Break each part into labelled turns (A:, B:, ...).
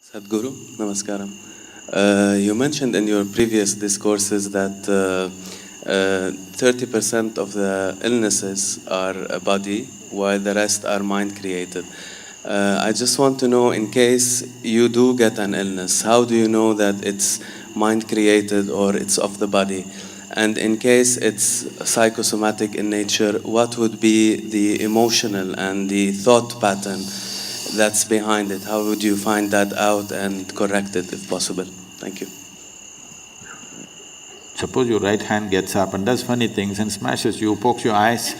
A: Sadhguru, Namaskaram. You mentioned in your previous discourses that 30% of the illnesses are body, while the rest are mind-created. I just want to know, in case you do get an illness, how do you know that it's mind-created or it's of the body? And in case it's psychosomatic in nature, what would be the emotional and the thought pattern that's behind it? How would you find that out and correct it if possible? Thank you.
B: Suppose your right hand gets up and does funny things and smashes you, pokes your eyes,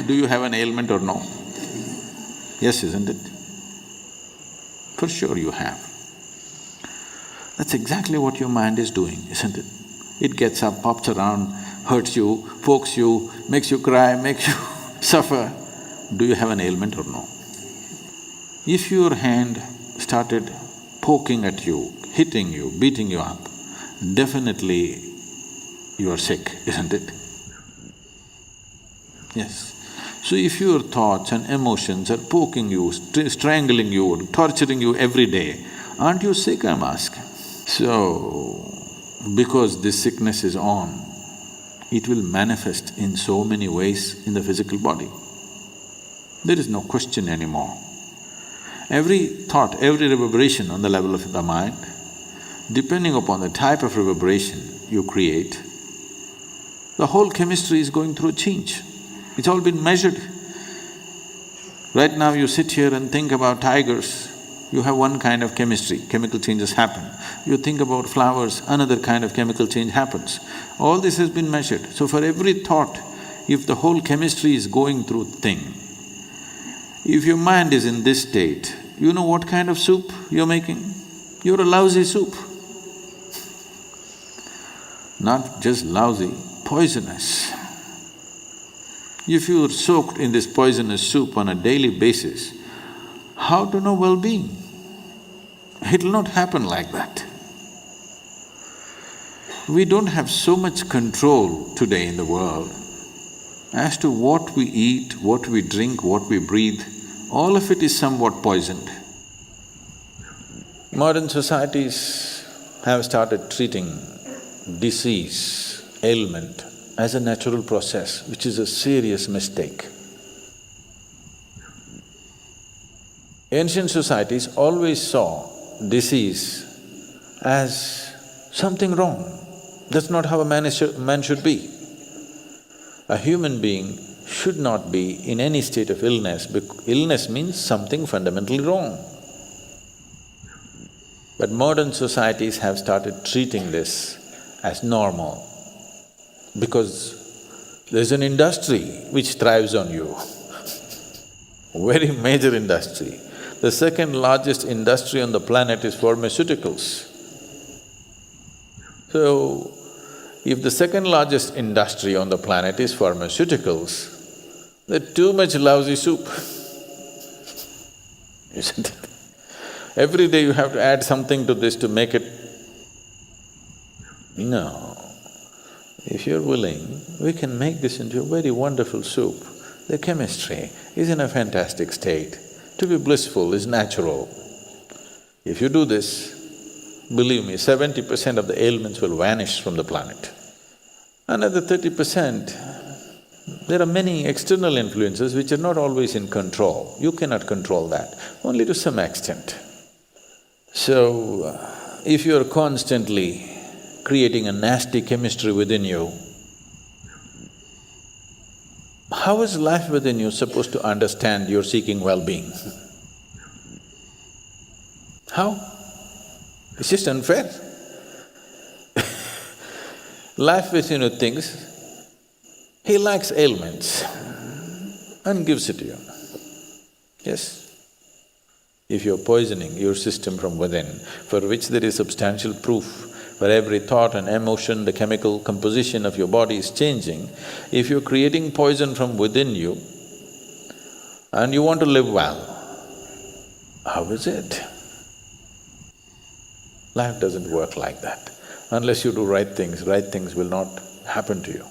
B: do you have an ailment or no? Yes, isn't it? For sure you have. That's exactly what your mind is doing, isn't it? It gets up, pops around, hurts you, pokes you, makes you cry, makes you suffer. Do you have an ailment or no? If your hand started poking at you, hitting you, beating you up, definitely you are sick, isn't it? Yes. So if your thoughts and emotions are poking you, strangling you, torturing you every day, aren't you sick, I'm asking? So, because this sickness is on, it will manifest in so many ways in the physical body. There is no question anymore. Every thought, every reverberation on the level of the mind, depending upon the type of reverberation you create, the whole chemistry is going through a change. It's all been measured. Right now you sit here and think about tigers, you have one kind of chemistry, chemical changes happen. You think about flowers, another kind of chemical change happens. All this has been measured. So for every thought, if the whole chemistry is going through thing, if your mind is in this state, you know what kind of soup you're making? You're a lousy soup. Not just lousy, poisonous. If you're soaked in this poisonous soup on a daily basis, how to know well-being? It'll not happen like that. We don't have so much control today in the world as to what we eat, what we drink, what we breathe. All of it is somewhat poisoned. Modern societies have started treating disease, ailment as a natural process, which is a serious mistake. Ancient societies always saw disease as something wrong. That's not how a man should be. A human being should not be in any state of illness, because illness means something fundamentally wrong. But modern societies have started treating this as normal, because there's an industry which thrives on you, very major industry. The second largest industry on the planet is pharmaceuticals. So, if the second largest industry on the planet is pharmaceuticals, there's too much lousy soup, isn't it? Every day you have to add something to this to make it… No. If you're willing, we can make this into a very wonderful soup. The chemistry is in a fantastic state. To be blissful is natural. If you do this, believe me, 70% of the ailments will vanish from the planet. Another 30%, there are many external influences which are not always in control. You cannot control that, only to some extent. So, if you're constantly creating a nasty chemistry within you, how is life within you supposed to understand you're seeking well-being? How? It's just unfair. Life within you thinks, he likes ailments and gives it to you. Yes? If you're poisoning your system from within, for which there is substantial proof, for every thought and emotion, the chemical composition of your body is changing, if you're creating poison from within you and you want to live well, how is it? Life doesn't work like that. Unless you do right things will not happen to you.